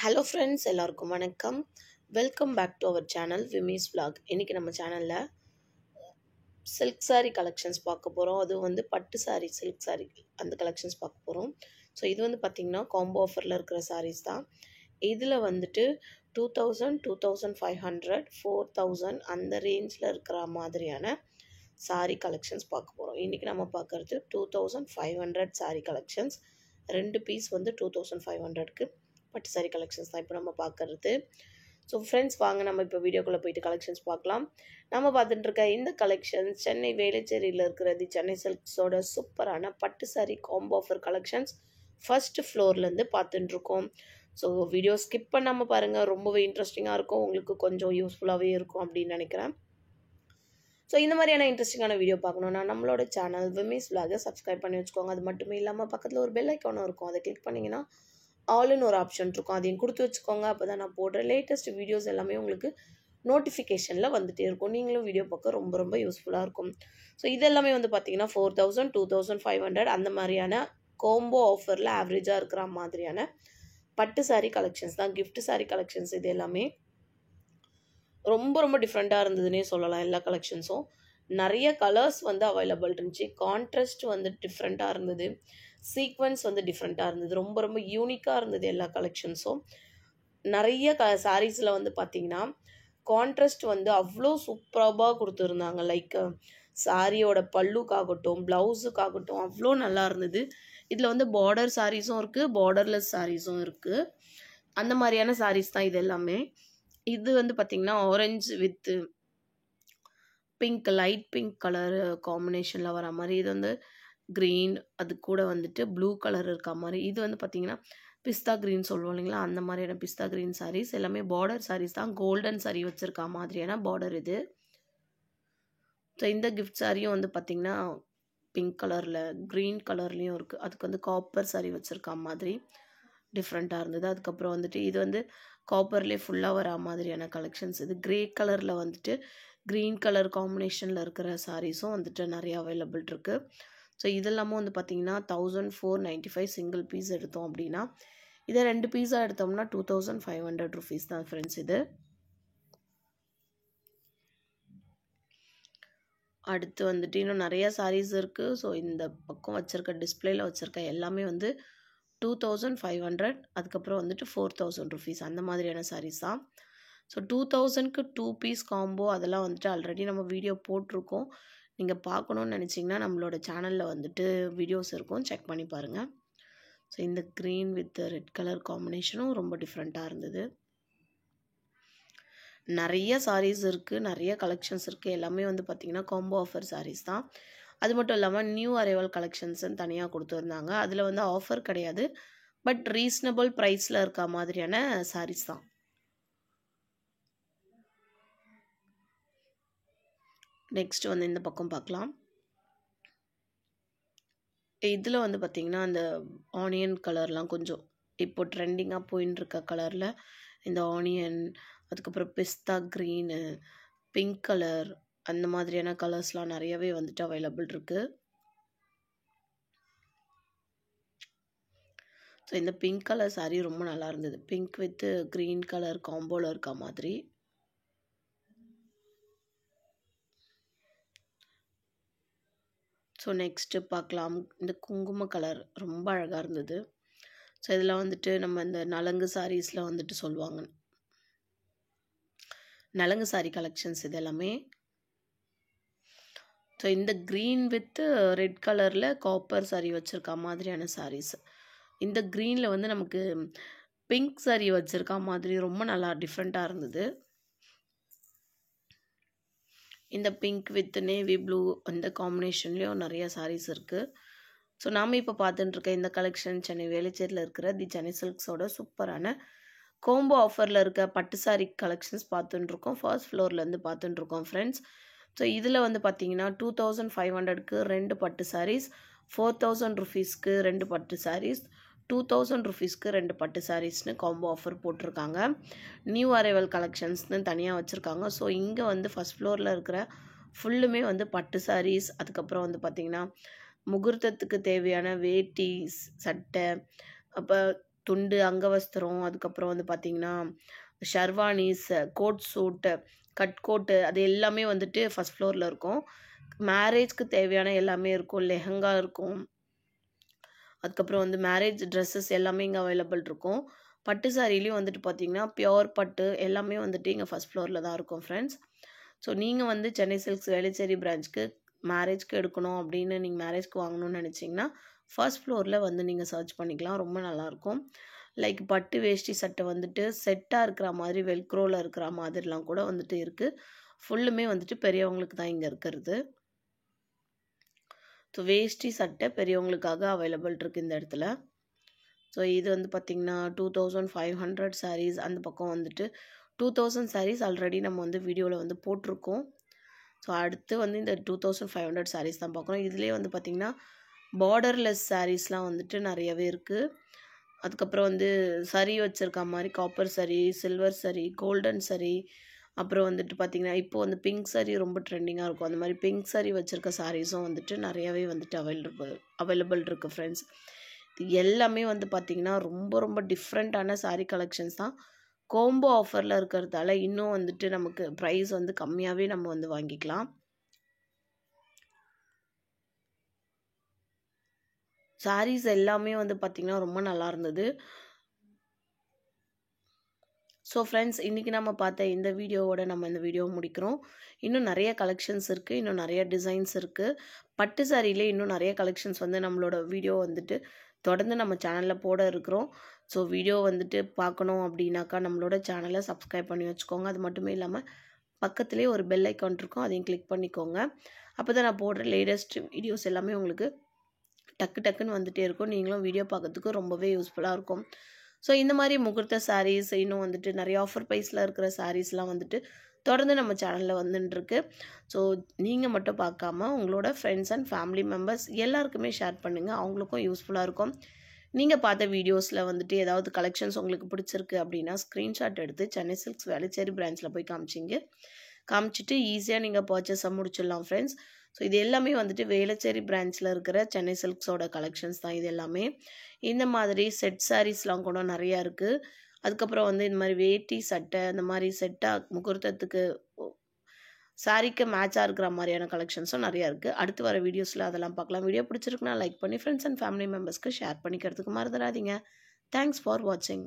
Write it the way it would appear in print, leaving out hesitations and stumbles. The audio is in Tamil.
ஹலோ ஃப்ரெண்ட்ஸ், எல்லாருக்கும் வணக்கம். Welcome back to our channel விமீஸ் vlog. இன்றைக்கி நம்ம சேனலில் சில்க் saree கலெக்ஷன்ஸ் பார்க்க போகிறோம். அதுவும் வந்து பட்டு saree, சில்க் saree அந்த கலெக்ஷன்ஸ் பார்க்க போகிறோம். ஸோ இது வந்து பார்த்திங்கன்னா காம்போ ஆஃபரில் இருக்கிற sarees தான். இதில் வந்துட்டு 2000, 2500, 4000 அந்த ரேஞ்சில் இருக்கிற மாதிரியான saree கலெக்ஷன்ஸ் பார்க்க போகிறோம். இன்றைக்கி நம்ம பார்க்குறது 2500 saree கலெக்ஷன்ஸ். 2 பீஸ் வந்து 2500க்கு பட்டு saree கலெக்ஷன்ஸ் தான் இப்போ நம்ம பார்க்குறது. ஸோ ஃப்ரெண்ட்ஸ், வாங்க நம்ம இப்போ வீடியோக்குள்ளே போயிட்டு கலெக்ஷன்ஸ் பார்க்கலாம். நம்ம பார்த்துட்டு இருக்க இந்த கலெக்ஷன்ஸ் சென்னை வேளச்சேரியில் இருக்கிறது சென்னை சில்க்ஸோட சூப்பரான பட்டு saree combo offer collections first ஃப்ளோர்லேருந்து பார்த்துட்டு இருக்கோம். ஸோ வீடியோ ஸ்கிப் பண்ணாமல் பாருங்கள், ரொம்பவே இன்ட்ரெஸ்டிங்காக இருக்கும், உங்களுக்கு கொஞ்சம் யூஸ்ஃபுல்லாகவே இருக்கும் அப்படின்னு நினைக்கிறேன். ஸோ இந்த மாதிரியான இன்ட்ரெஸ்டிங்கான வீடியோ பார்க்கணுன்னா நம்மளோட சேனல் விமீஸ் vlog சப்ஸ்கிரைப் பண்ணி வச்சுக்கோங்க. அது மட்டுமே இல்லாமல் பக்கத்தில் ஒரு பெல் ஐக்கானும் இருக்கும், அதை கிளிக் பண்ணிங்கன்னா ஆல்னு ஒரு ஆப்ஷன் இருக்கும், அதையும் கொடுத்து வச்சுக்கோங்க. அப்போ தான் நான் போடுற லேட்டஸ்ட் வீடியோஸ் எல்லாமே உங்களுக்கு நோட்டிஃபிகேஷனில் வந்துகிட்டே இருக்கும். நீங்களும் வீடியோ பார்க்க ரொம்ப ரொம்ப யூஸ்ஃபுல்லாக இருக்கும். ஸோ இது எல்லாமே வந்து பார்த்திங்கன்னா 4000, 2500 அந்த மாதிரியான காம்போ ஆஃபரில் ஆவரேஜாக இருக்கிற மாதிரியான பட்டு saree கலெக்ஷன்ஸ் தான். கிஃப்ட் saree கலெக்ஷன்ஸ் இது எல்லாமே ரொம்ப ரொம்ப டிஃப்ரெண்ட்டாக இருந்ததுன்னே சொல்லலாம். எல்லா கலெக்ஷன்ஸும் நிறைய கலர்ஸ் வந்து அவைலபிள் இருந்துச்சு. கான்ட்ராஸ்ட் வந்து டிஃப்ரெண்ட்டாக இருந்தது, சீக்வன்ஸ் வந்து டிஃப்ரெண்ட்டாக இருந்தது, ரொம்ப ரொம்ப யூனிக்காக இருந்தது எல்லா கலெக்ஷன்ஸும். நிறைய சாரீஸில் வந்து பார்த்திங்கன்னா கான்ட்ராஸ்ட் வந்து அவ்வளோ சூப்பராக கொடுத்துருந்தாங்க. லைக் சாரியோட பல்லுக்காகட்டும் ப்ளவுஸுக்காகட்டும் அவ்வளோ நல்லா இருந்தது. இதில் வந்து பார்டர் சாரீஸும் இருக்குது, பார்டர்லெஸ் சாரீஸும் இருக்குது. அந்த மாதிரியான சாரீஸ் தான் இது எல்லாமே. இது வந்து பார்த்திங்கன்னா orange with pink, light pink colour காம்பினேஷனில் வர மாதிரி. இது வந்து க்ரீன், அது கூட வந்துட்டு ப்ளூ கலர் இருக்க மாதிரி. இது வந்து பார்த்திங்கன்னா பிஸ்தா க்ரீன் சொல்லுவோம் இல்லைங்களா, அந்த மாதிரியான பிஸ்தா க்ரீன் சாரீஸ் எல்லாமே பார்டர் சாரீஸ் தான். கோல்டன் சாரீ வச்சுருக்க மாதிரியான பார்டர் இது. ஸோ இந்த கிஃப்ட் சாரியும் வந்து பார்த்திங்கன்னா பிங்க் கலரில் க்ரீன் கலர்லேயும் இருக்குது. அதுக்கு வந்து காப்பர் சாரீ வச்சுருக்க மாதிரி டிஃப்ரெண்ட்டாக இருந்தது. அதுக்கப்புறம் வந்துட்டு இது வந்து காப்பர்லேயே ஃபுல்லாக வர மாதிரியான கலெக்ஷன்ஸ். இது க்ரே கலரில் வந்துட்டு க்ரீன் கலர் காம்பினேஷனில் இருக்கிற சாரீஸும் வந்துட்டு நிறைய அவைலபிள் இருக்குது. ஸோ இதெல்லாமும் வந்து பார்த்திங்கன்னா 1495 சிங்கிள் பீஸ் எடுத்தோம் அப்படின்னா, இதை 2 பீஸாக எடுத்தோம்னா 2500 rupees தான் ஃப்ரெண்ட்ஸ். இது அடுத்து வந்துட்டு இன்னும் நிறையா சாரீஸ் இருக்குது. ஸோ இந்த பக்கம் வச்சுருக்க டிஸ்பிளேயில் வச்சுருக்க எல்லாமே வந்து 2500, அதுக்கப்புறம் வந்துட்டு 4000 rupees அந்த மாதிரியான சாரீஸ் தான். ஸோ 2000க்கு 2 பீஸ் காம்போ அதெல்லாம் வந்துட்டு ஆல்ரெடி நம்ம வீடியோ போட்டிருக்கோம். நீங்கள் பார்க்கணுன்னு நினச்சிங்கன்னா நம்மளோட சேனலில் வந்துட்டு வீடியோஸ் இருக்கும், செக் பண்ணி பாருங்கள். ஸோ இந்த க்ரீன் வித் ரெட் கலர் காம்பினேஷனும் ரொம்ப டிஃப்ரெண்ட்டாக இருந்தது. நிறைய சாரீஸ் இருக்குது, நிறைய கலெக்ஷன்ஸ் இருக்குது. எல்லாமே வந்து பார்த்திங்கன்னா காம்போ ஆஃபர் சாரீஸ் தான். அது மட்டும் இல்லாமல் நியூ அரைவல் கலெக்ஷன்ஸ்ன்னு தனியாக கொடுத்துருந்தாங்க. அதில் வந்து ஆஃபர் கிடையாது, பட் ரீசனபிள் ப்ரைஸில் இருக்க மாதிரியான சாரீஸ் தான். நெக்ஸ்ட் வந்து இந்த பக்கம் பார்க்கலாம். இதில் வந்து பார்த்திங்கன்னா அந்த ஆனியன் கலர்லாம் கொஞ்சம் இப்போ ட்ரெண்டிங்காக போயின்னு இருக்க கலரில் இந்த ஆனியன், அதுக்கப்புறம் பிஸ்தா க்ரீனு, பிங்க் கலர் அந்த மாதிரியான கலர்ஸ்லாம் நிறையவே வந்துட்டு அவைலபிள் இருக்குது. ஸோ இந்த பிங்க் கலர் சாரீ ரொம்ப நல்லா இருந்தது. பிங்க் வித் க்ரீன் கலர் காம்போவில் இருக்க மாதிரி. ஸோ நெக்ஸ்ட்டு பார்க்கலாம். இந்த குங்கும கலர் ரொம்ப அழகாக இருந்தது. ஸோ இதில் வந்துட்டு நம்ம இந்த நலங்கு சாரீஸில் வந்துட்டு சொல்லுவாங்க, நலங்கு சாரீ கலெக்ஷன்ஸ் இது எல்லாமே. ஸோ இந்த க்ரீன் வித் ரெட் கலரில் காப்பர் சாரீ வச்சுருக்க மாதிரியான சாரீஸ். இந்த க்ரீனில் வந்து நமக்கு பிங்க் சாரீ வச்சுருக்க மாதிரி ரொம்ப நல்லா டிஃப்ரெண்ட்டாக இருந்தது. இந்த பிங்க் வித் நேவி ப்ளூ அந்த காம்பினேஷன்லேயும் நிறைய சாரீஸ் இருக்குது. ஸோ நாம் இப்போ பார்த்துட்டுருக்க இந்த கலெக்ஷன் சென்னை வேளச்சேரியில் இருக்கிற தி சென்னை சில்க்ஸோட சூப்பரான கோம்போ ஆஃபரில் இருக்க பட்டு சாரீ கலெக்ஷன்ஸ் பார்த்துட்டுருக்கோம். ஃபர்ஸ்ட் ஃப்ளோர்லேருந்து பார்த்துட்டுருக்கோம் ஃப்ரெண்ட்ஸ். ஸோ இதில் வந்து பார்த்திங்கன்னா 2500க்கு 2 பட்டு சாரீஸ், 4000 rupeesக்கு 2 பட்டு சாரீஸ், 2000 rupeesக்கு 2 பட்டு சாரீஸ்னு காம்போ ஆஃபர் போட்டிருக்காங்க. நியூ அரைவல் கலெக்ஷன்ஸ்னு தனியாக வச்சுருக்காங்க. ஸோ இங்கே வந்து ஃபஸ்ட் ஃப்ளோரில் இருக்கிற ஃபுல்லுமே வந்து பட்டு சாரீஸ், அதுக்கப்புறம் வந்து பார்த்திங்கன்னா முகூர்த்தத்துக்கு தேவையான வேட்டி, சட்டை, அப்போ துண்டு அங்கவஸ்திரம், அதுக்கப்புறம் வந்து பார்த்திங்கன்னா ஷர்வானிஸ், கோட் சூட்டு, கட் கோட்டு அது எல்லாமே வந்துட்டு ஃபஸ்ட் ஃப்ளோரில் இருக்கும். மேரேஜ்க்கு தேவையான எல்லாமே இருக்கும். லெஹங்கா இருக்கும். அதுக்கப்புறம் வந்து மேரேஜ் ட்ரெஸ்ஸஸ் எல்லாமே இங்கே அவைலபிள் இருக்கும். பட்டு சாரிலையும் வந்துட்டு பார்த்திங்கன்னா பியோர் பட்டு எல்லாமே வந்துட்டு இங்கே ஃபஸ்ட் ஃப்ளோரில் தான் இருக்கும் ஃப்ரெண்ட்ஸ். ஸோ நீங்கள் வந்து சென்னை சில்க்ஸ் வேளச்சேரி பிரான்ச்சுக்கு மேரேஜ்க்கு எடுக்கணும் அப்படின்னு நீங்கள் மேரேஜ்க்கு வாங்கணும்னு நினச்சிங்கன்னா ஃபர்ஸ்ட் ஃப்ளோரில் வந்து நீங்கள் சர்ச் பண்ணிக்கலாம். ரொம்ப நல்லாயிருக்கும். லைக் பட்டு வேஷ்டி சட்டை வந்துட்டு செட்டாக இருக்கிற மாதிரி வெல்க்ரோவில் இருக்கிற மாதிரிலாம் கூட வந்துட்டு இருக்குது. ஃபுல்லுமே வந்துட்டு பெரியவங்களுக்கு தான் இங்கே இருக்கிறது. ஸோ வேஷ்டி சட்டை பெரியவங்களுக்காக அவைலபிள் இருக்குது இந்த இடத்துல. ஸோ இது வந்து பார்த்திங்கன்னா 2500 சாரீஸ். அந்த பக்கம் வந்துட்டு 2000 சாரீஸ் ஆல்ரெடி நம்ம வந்து வீடியோவில் வந்து போட்டிருக்கோம். ஸோ அடுத்து வந்து இந்த 2500 சாரீஸ் தான் பார்க்குறோம். இதுலேயே வந்து பார்த்திங்கன்னா பார்டர்லெஸ் சாரீஸ்லாம் வந்துட்டு நிறையவே இருக்குது. அதுக்கப்புறம் வந்து சரி வச்சுருக்க மாதிரி காப்பர் சரி, சில்வர் சரி, கோல்டன் சரி, அப்புறம் வந்துட்டு பார்த்திங்கன்னா இப்போ வந்து பிங்க் சாரீ ரொம்ப ட்ரெண்டிங்காக இருக்கும். அந்த மாதிரி பிங்க் சாரீ வச்சுருக்க சாரீஸும் வந்துட்டு நிறையவே வந்துட்டு அவைலபிள் இருக்குது ஃப்ரெண்ட்ஸ். இது எல்லாமே வந்து பார்த்திங்கன்னா ரொம்ப ரொம்ப டிஃப்ரெண்ட்டான சாரீ கலெக்ஷன்ஸ் தான். கோம்போ ஆஃபரில் இருக்கிறதால இன்னும் வந்துட்டு நமக்கு ப்ரைஸ் வந்து கம்மியாகவே நம்ம வந்து வாங்கிக்கலாம். சாரீஸ் எல்லாமே வந்து பார்த்திங்கன்னா ரொம்ப நல்லா இருந்தது. ஸோ ஃப்ரெண்ட்ஸ், இன்றைக்கி நம்ம பார்த்த இந்த வீடியோவோட நம்ம இந்த வீடியோ முடிக்கிறோம். இன்னும் நிறைய கலெக்ஷன்ஸ் இருக்குது, இன்னும் நிறைய டிசைன்ஸ் இருக்குது. பட்டு சாரியிலே இன்னும் நிறைய கலெக்ஷன்ஸ் வந்து நம்மளோட வீடியோ வந்துட்டு தொடர்ந்து நம்ம சேனலில் போட இருக்கிறோம். ஸோ வீடியோ வந்துட்டு பார்க்கணும் அப்படின்னாக்கா நம்மளோட சேனலை சப்ஸ்கிரைப் பண்ணி வச்சுக்கோங்க. அது மட்டுமே இல்லாமல் பக்கத்துலேயே ஒரு பெல் ஐக்கான் இருக்கும், அதையும் கிளிக் பண்ணிக்கோங்க. அப்போ தான் நான் போடுற லேட்டஸ்ட் வீடியோஸ் எல்லாமே உங்களுக்கு டக்குன்னு வந்துகிட்டே இருக்கும். நீங்களும் வீடியோ பார்க்கறதுக்கு ரொம்பவே யூஸ்ஃபுல்லாக இருக்கும். ஸோ இந்த மாதிரி முகூர்த்த சாரீஸ், இன்னும் வந்துட்டு நிறைய ஆஃபர் ப்ரைஸில் இருக்கிற சாரீஸ்லாம் வந்துட்டு தொடர்ந்து நம்ம சேனலில் வந்துட்டுருக்கு. ஸோ நீங்கள் மட்டும் பார்க்காம உங்களோட ஃப்ரெண்ட்ஸ் அண்ட் ஃபேமிலி மெம்பர்ஸ் எல்லாருக்குமே ஷேர் பண்ணுங்கள். அவங்களுக்கும் யூஸ்ஃபுல்லாக இருக்கும். நீங்கள் பார்த்த வீடியோஸில் வந்துட்டு ஏதாவது கலெக்ஷன்ஸ் உங்களுக்கு பிடிச்சிருக்கு அப்படின்னா ஸ்க்ரீன்ஷாட் எடுத்து சென்னை சில்க்ஸ் வேளச்சேரி பிரான்ச்சில் போய் காமிச்சிட்டு ஈஸியாக நீங்கள் பர்ச்சேஸை முடிச்சிடலாம் ஃப்ரெண்ட்ஸ். ஸோ இது எல்லாமே வந்துட்டு வேளச்சேரி பிரான்ச்சில் இருக்கிற சென்னை சில்க்ஸோட கலெக்ஷன்ஸ் தான் இது எல்லாமே. இந்த மாதிரி செட் சாரீஸ்லாம் கூட நிறையா இருக்குது. அதுக்கப்புறம் வந்து இந்த மாதிரி வேட்டி சட்டை அந்த மாதிரி செட்டாக முகூர்த்தத்துக்கு சாரீக்கு மேட்சாக இருக்கிற மாதிரியான கலெக்ஷன்ஸும் நிறையா இருக்குது. அடுத்து வர வீடியோஸில் அதெல்லாம் பார்க்கலாம். வீடியோ பிடிச்சிருக்குன்னா லைக் பண்ணி ஃப்ரெண்ட்ஸ் அண்ட் ஃபேமிலி மெம்பர்ஸ்க்கு ஷேர் பண்ணிக்கிறதுக்கு மறந்துடாதீங்க. தேங்க்ஸ் ஃபார் வாட்சிங்.